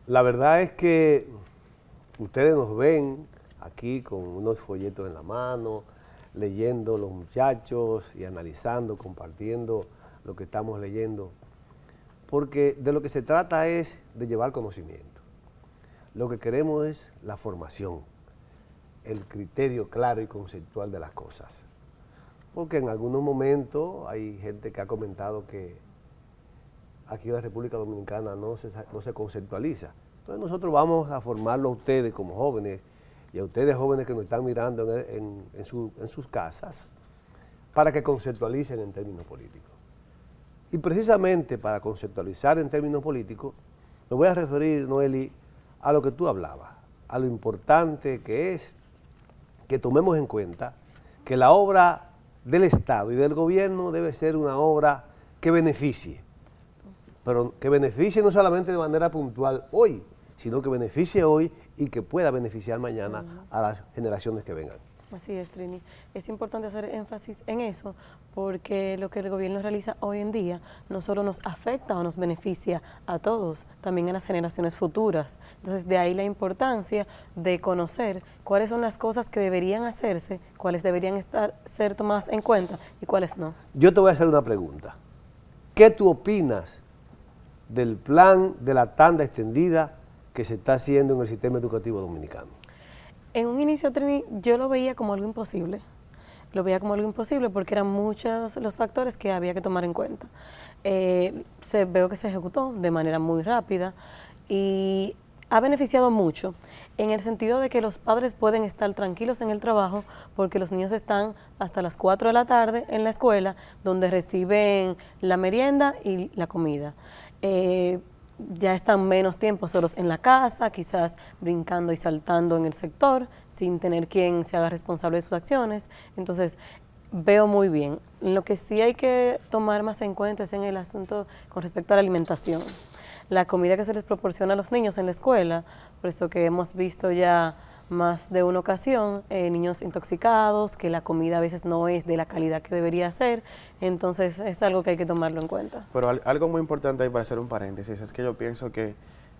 La verdad es que ustedes nos ven aquí con unos folletos en la mano, leyendo los muchachos y analizando, compartiendo lo que estamos leyendo, porque de lo que se trata es de llevar conocimiento. Lo que queremos es la formación, el criterio claro y conceptual de las cosas. Porque en algunos momentos hay gente que ha comentado que aquí en la República Dominicana no se conceptualiza. Entonces nosotros vamos a formarlo a ustedes como jóvenes y a ustedes jóvenes que nos están mirando en sus casas para que conceptualicen en términos políticos. Y precisamente para conceptualizar en términos políticos, me voy a referir, Noeli, a lo que tú hablabas, a lo importante que es que tomemos en cuenta que la obra del Estado y del gobierno debe ser una obra que beneficie, pero que beneficie no solamente de manera puntual hoy, sino que beneficie hoy y que pueda beneficiar mañana a las generaciones que vengan. Así es, Trini. Es importante hacer énfasis en eso porque lo que el gobierno realiza hoy en día no solo nos afecta o nos beneficia a todos, también a las generaciones futuras. Entonces, de ahí la importancia de conocer cuáles son las cosas que deberían hacerse, cuáles deberían ser tomadas en cuenta y cuáles no. Yo te voy a hacer una pregunta. ¿Qué tú opinas del plan de la tanda extendida que se está haciendo en el sistema educativo dominicano? En un inicio, Trini, yo lo veía como algo imposible. Lo veía como algo imposible porque eran muchos los factores que había que tomar en cuenta. Veo que se ejecutó de manera muy rápida y ha beneficiado mucho en el sentido de que los padres pueden estar tranquilos en el trabajo porque los niños están hasta las 4 de la tarde en la escuela donde reciben la merienda y la comida. Ya están menos tiempo solos en la casa, quizás brincando y saltando en el sector, sin tener quien se haga responsable de sus acciones. Entonces, veo muy bien. Lo que sí hay que tomar más en cuenta es en el asunto con respecto a la alimentación. La comida que se les proporciona a los niños en la escuela, por esto que hemos visto ya más de una ocasión, niños intoxicados, que la comida a veces no es de la calidad que debería ser, entonces es algo que hay que tomarlo en cuenta. Pero algo muy importante ahí para hacer un paréntesis es que yo pienso que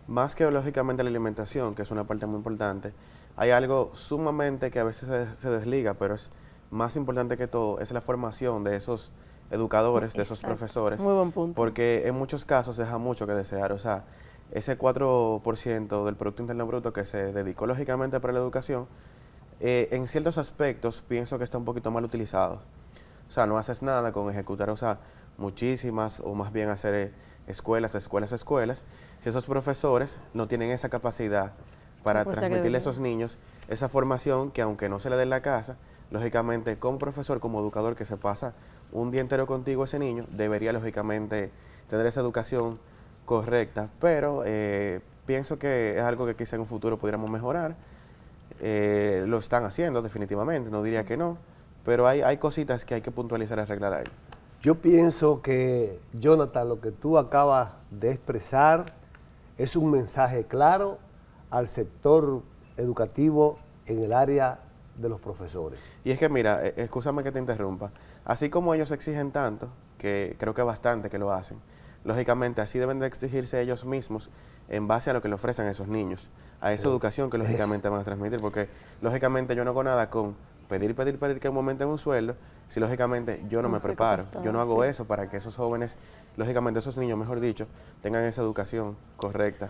más que lógicamente la alimentación, que es una parte muy importante, hay algo sumamente que a veces se desliga, pero es más importante que todo, es la formación de esos educadores, de esos profesores. Muy buen punto. Porque en muchos casos deja mucho que desear, o sea, ese 4% del Producto Interno Bruto que se dedicó lógicamente para la educación, en ciertos aspectos pienso que está un poquito mal utilizado. O sea, no haces nada con ejecutar, o sea, muchísimas o más bien hacer escuelas, si esos profesores no tienen esa capacidad para transmitirle a esos niños esa formación que aunque no se le dé en la casa, lógicamente como profesor, como educador que se pasa un día entero contigo ese niño, debería lógicamente tener esa educación correcta, pero pienso que es algo que quizá en un futuro pudiéramos mejorar. Lo están haciendo definitivamente, no diría que no, pero hay cositas que hay que puntualizar y arreglar ahí. Yo pienso que, Jonathan, lo que tú acabas de expresar es un mensaje claro al sector educativo en el área de los profesores. Y es que mira, excúsame que te interrumpa, así como ellos exigen tanto, que creo que bastante que lo hacen, lógicamente así deben de exigirse ellos mismos en base a lo que le ofrecen a esos niños, a esa educación que lógicamente van a transmitir, porque lógicamente yo no hago nada con pedir que aumenten un sueldo, si lógicamente yo no me preparo, yo no hago eso para que esos jóvenes, lógicamente esos niños, mejor dicho, tengan esa educación correcta.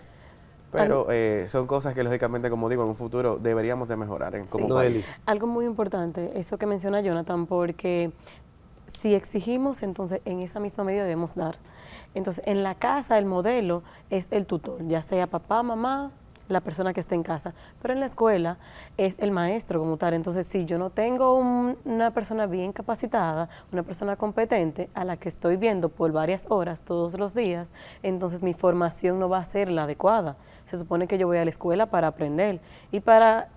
Pero son cosas que lógicamente, como digo, en un futuro deberíamos de mejorar como país. Algo muy importante, eso que menciona Jonathan, porque si exigimos, entonces en esa misma medida debemos dar. Entonces, en la casa el modelo es el tutor, ya sea papá, mamá, la persona que esté en casa, pero en la escuela es el maestro como tal. Entonces, si yo no tengo una persona bien capacitada, una persona competente a la que estoy viendo por varias horas todos los días, entonces mi formación no va a ser la adecuada. Se supone que yo voy a la escuela para aprender y para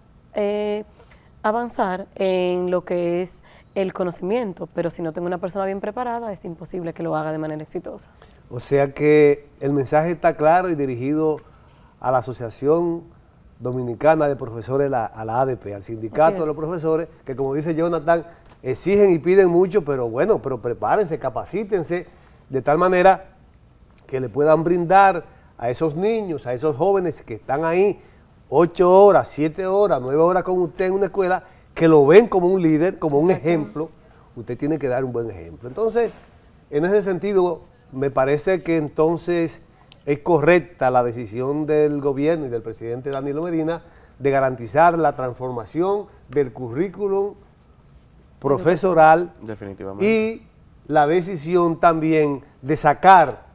avanzar en lo que es el conocimiento, pero si no tengo una persona bien preparada, es imposible que lo haga de manera exitosa. O sea que el mensaje está claro y dirigido a la Asociación Dominicana de Profesores, a la ADP, al Sindicato de los Profesores, que como dice Jonathan, exigen y piden mucho, pero bueno, pero prepárense, capacítense, de tal manera que le puedan brindar a esos niños, a esos jóvenes que están ahí 8 horas, 7 horas, 9 horas con usted en una escuela, que lo ven como un líder, como un ejemplo, usted tiene que dar un buen ejemplo. Entonces, en ese sentido, me parece que entonces es correcta la decisión del gobierno y del presidente Danilo Medina de garantizar la transformación del currículum profesoral. Definitivamente. Y la decisión también de sacar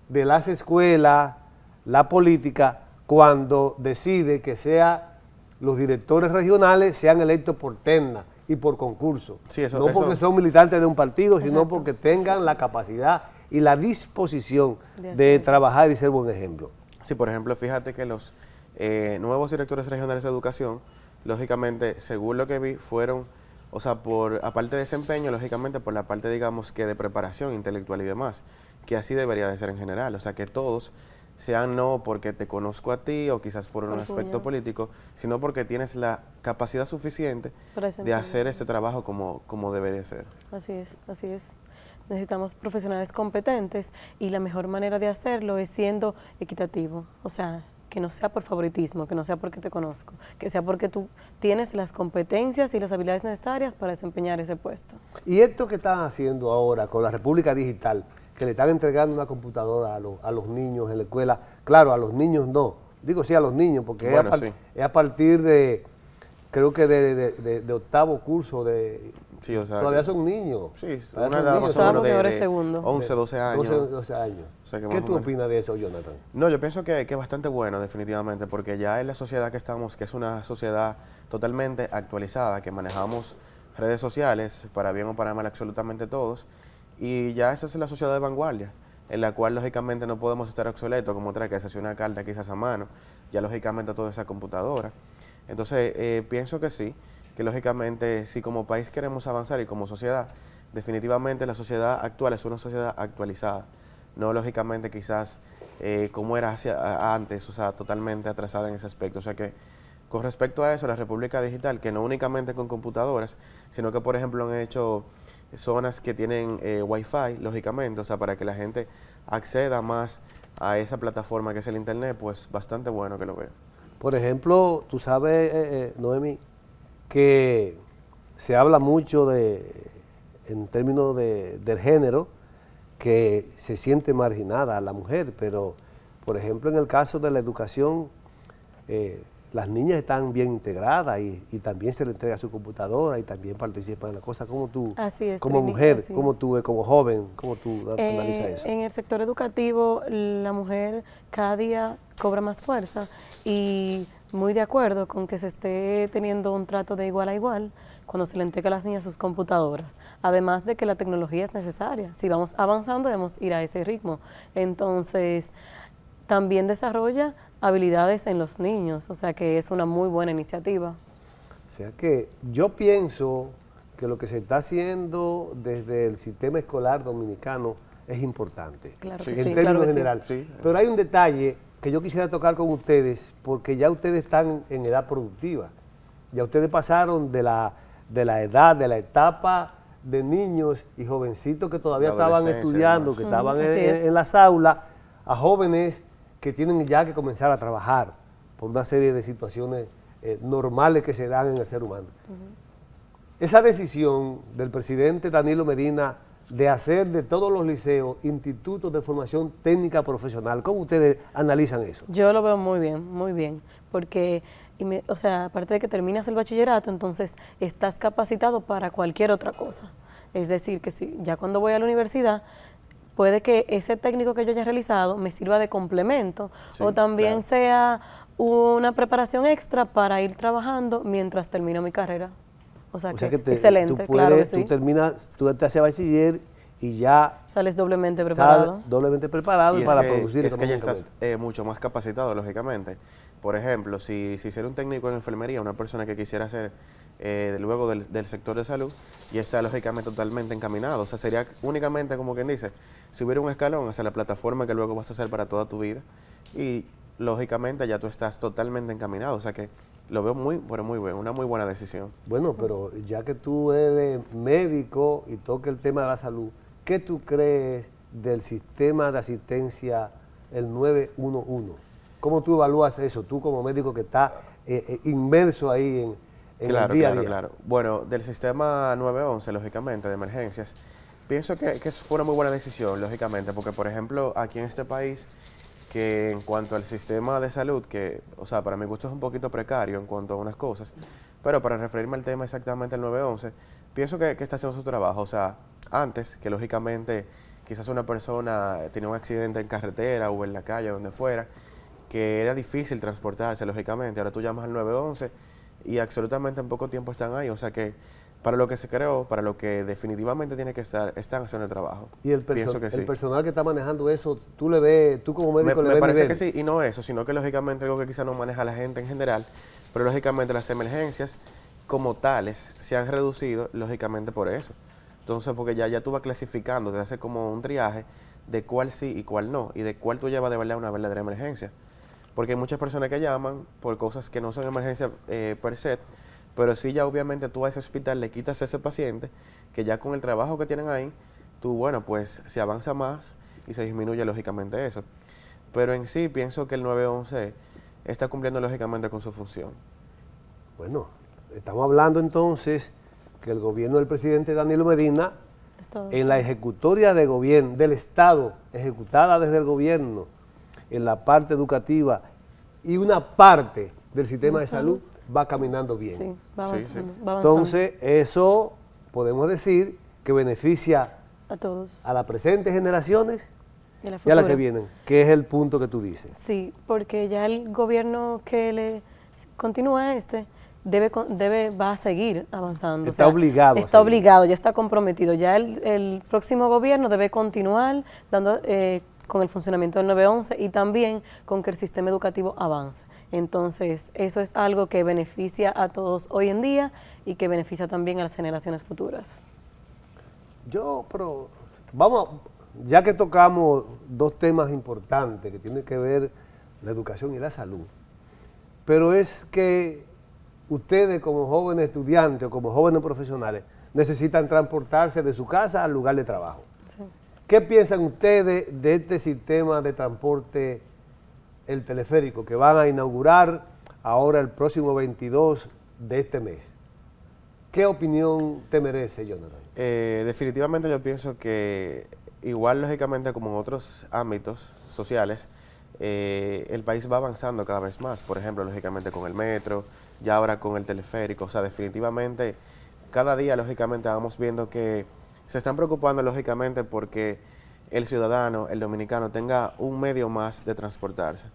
de las escuelas la política cuando decide que los directores regionales sean electos por terna y por concurso. Sí, no porque son militantes de un partido, sino porque tengan la capacidad y la disposición de trabajar y ser buen ejemplo. Sí, por ejemplo, fíjate que los nuevos directores regionales de educación, lógicamente, según lo que vi, fueron, o sea, aparte de desempeño, lógicamente, por la parte, digamos, que de preparación intelectual y demás, que así debería de ser en general, o sea, que todos sean no porque te conozco a ti o quizás por un aspecto político, sino porque tienes la capacidad suficiente de hacer ese trabajo como debe de ser. Así es, así es. Necesitamos profesionales competentes y la mejor manera de hacerlo es siendo equitativo, o sea, que no sea por favoritismo, que no sea porque te conozco, que sea porque tú tienes las competencias y las habilidades necesarias para desempeñar ese puesto. Y esto que están haciendo ahora con la República Digital, que le están entregando una computadora a los niños en la escuela, claro, a los niños no, digo sí a los niños, porque bueno, es a partir de, creo que de octavo curso, sí, o sea, todavía son niños. Sí, una edad más o menos de 11, 12 años. 12 años. O sea, ¿Qué tú opinas de eso, Jonathan? No, yo pienso que es bastante bueno, definitivamente, porque ya en la sociedad que estamos, que es una sociedad totalmente actualizada, que manejamos redes sociales, para bien o para mal, absolutamente todos, y ya esa es la sociedad de vanguardia, en la cual lógicamente no podemos estar obsoletos, como otra que se hace una carta quizás a mano, ya lógicamente toda esa computadora. Entonces, pienso que sí, que lógicamente si como país queremos avanzar y como sociedad, definitivamente la sociedad actual es una sociedad actualizada, no lógicamente quizás como era antes, o sea, totalmente atrasada en ese aspecto. O sea que con respecto a eso, la República Digital, que no únicamente con computadoras, sino que por ejemplo han hecho zonas que tienen Wi-Fi, lógicamente, o sea, para que la gente acceda más a esa plataforma que es el Internet, pues bastante bueno que lo veo. Por ejemplo, tú sabes, Noemi, que se habla mucho en términos del género, que se siente marginada a la mujer, pero por ejemplo en el caso de la educación, las niñas están bien integradas y también se le entrega su computadora y también participan en la cosa. ¿Cómo tú, como mujer, como tú, como joven, cómo tú analizas eso? En el sector educativo, la mujer cada día cobra más fuerza y muy de acuerdo con que se esté teniendo un trato de igual a igual cuando se le entrega a las niñas sus computadoras. Además de que la tecnología es necesaria. Si vamos avanzando, debemos ir a ese ritmo. Entonces, también desarrolla habilidades en los niños, o sea que es una muy buena iniciativa. O sea que yo pienso que lo que se está haciendo desde el sistema escolar dominicano es importante, claro en términos general. Sí. Pero hay un detalle que yo quisiera tocar con ustedes, porque ya ustedes están en edad productiva, ya ustedes pasaron de la edad, de la etapa de niños y jovencitos que todavía estaban estudiando, que estaban en las aulas, a jóvenes que tienen ya que comenzar a trabajar por una serie de situaciones normales que se dan en el ser humano. Esa decisión del presidente Danilo Medina de hacer de todos los liceos institutos de formación técnica profesional, ¿cómo ustedes analizan eso? Yo lo veo muy bien, porque, o sea, aparte de que terminas el bachillerato, entonces estás capacitado para cualquier otra cosa. Es decir, que si ya cuando voy a la universidad, puede que ese técnico que yo haya realizado me sirva de complemento, o también sea una preparación extra para ir trabajando mientras termino mi carrera. O sea que excelente, claro que sí. Tú te haces bachiller y ya sales doblemente preparado. Doblemente preparado y para producir. Es que ya estás mucho más capacitado, lógicamente. Por ejemplo, si ser un técnico en enfermería, una persona que quisiera ser luego del sector de salud, ya está lógicamente totalmente encaminado. O sea, sería únicamente, como quien dice, subir un escalón hacia la plataforma que luego vas a hacer para toda tu vida y lógicamente ya tú estás totalmente encaminado. O sea que lo veo muy bien, una muy buena decisión. Bueno, pero ya que tú eres médico y toca el tema de la salud, ¿qué tú crees del sistema de asistencia el 911. ¿Cómo tú evalúas eso? Tú como médico que está inmerso ahí en el día a día. Claro. Bueno, del sistema 911, lógicamente, de emergencias, pienso que fue una muy buena decisión, lógicamente, porque, por ejemplo, aquí en este país, que en cuanto al sistema de salud, que, o sea, para mi gusto es un poquito precario en cuanto a unas cosas, pero para referirme al tema exactamente del 911, pienso que está haciendo su trabajo. O sea, antes, que lógicamente quizás una persona tenía un accidente en carretera o en la calle, donde fuera, que era difícil transportarse, lógicamente. Ahora tú llamas al 911 y absolutamente en poco tiempo están ahí. O sea que para lo que se creó, para lo que definitivamente tiene que estar, están haciendo el trabajo. Y el personal que está manejando eso, tú le ves, tú como médico le ves me parece nivel. que sí, y no eso, sino que lógicamente algo que quizás no maneja la gente en general, pero lógicamente las emergencias como tales se han reducido, lógicamente por eso. Entonces, porque ya tú vas clasificando, te hace como un triaje de cuál sí y cuál no, y de cuál tú llevas de verdad una verdadera emergencia. Porque hay muchas personas que llaman por cosas que no son emergencias per se, pero sí ya obviamente tú a ese hospital le quitas a ese paciente, que ya con el trabajo que tienen ahí, tú, bueno, pues se avanza más y se disminuye lógicamente eso. Pero en sí pienso que el 911 está cumpliendo lógicamente con su función. Bueno, estamos hablando entonces que el gobierno del presidente Danilo Medina, en la ejecutoria de gobierno, del Estado, ejecutada desde el gobierno, en la parte educativa y una parte del sistema de salud, va caminando bien. Sí, va avanzando. Entonces, eso podemos decir que beneficia a todos, a las presentes generaciones y a las que vienen, que es el punto que tú dices. Sí, porque ya el gobierno que le continúa va a seguir avanzando. Está obligado. Está obligado, ya está comprometido. Ya el próximo gobierno debe continuar dando con el funcionamiento del 911 y también con que el sistema educativo avance. Entonces, eso es algo que beneficia a todos hoy en día y que beneficia también a las generaciones futuras. Pero vamos, ya que tocamos dos temas importantes que tienen que ver la educación y la salud, pero es que ustedes como jóvenes estudiantes o como jóvenes profesionales necesitan transportarse de su casa al lugar de trabajo. Sí. ¿Qué piensan ustedes de este sistema de transporte, el teleférico, que van a inaugurar ahora el próximo 22 de este mes? ¿Qué opinión te merece, Jonathan? Definitivamente yo pienso que igual lógicamente como en otros ámbitos sociales, el país va avanzando cada vez más. Por ejemplo, lógicamente con el metro, ya ahora con el teleférico. O sea, definitivamente cada día lógicamente vamos viendo que se están preocupando lógicamente porque el ciudadano, el dominicano, tenga un medio más de transportarse.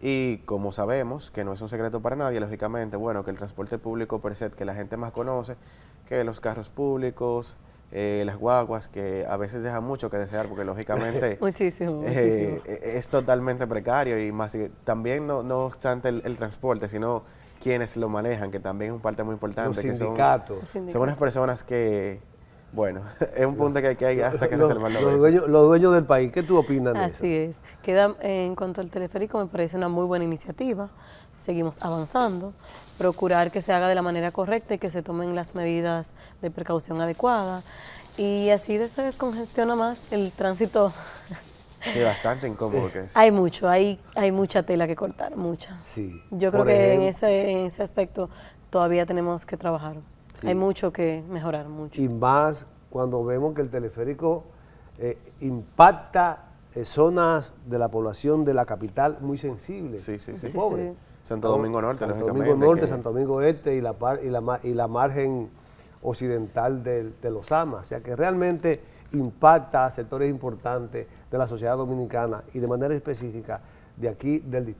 Y como sabemos, que no es un secreto para nadie, lógicamente, bueno, que el transporte público per se, que la gente más conoce, que los carros públicos, las guaguas, que a veces dejan mucho que desear, porque lógicamente muchísimo. Es totalmente precario, y más también no obstante el transporte, sino quienes lo manejan, que también es una parte muy importante. Los sindicatos. Son unas personas que, bueno, es un punto que hay hasta que reservarlo. Los dueños del país, ¿qué tú opinas de eso? Así es. En cuanto al teleférico, me parece una muy buena iniciativa. Seguimos avanzando. Procurar que se haga de la manera correcta y que se tomen las medidas de precaución adecuadas. Y así se descongestiona más el tránsito. Es bastante incómodo que es. Hay mucha tela que cortar, mucha. Sí. Yo creo que en ese aspecto todavía tenemos que trabajar. Sí. Hay mucho que mejorar, mucho. Y más cuando vemos que el teleférico impacta zonas de la población de la capital muy sensibles, muy pobres. Sí. Santo Domingo Norte, lógicamente. Santo Domingo Norte, Santo Domingo Este y la margen occidental de los AMA. O sea que realmente impacta a sectores importantes de la sociedad dominicana y de manera específica de aquí del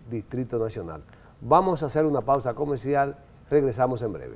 Distrito Nacional. Vamos a hacer una pausa comercial, regresamos en breve.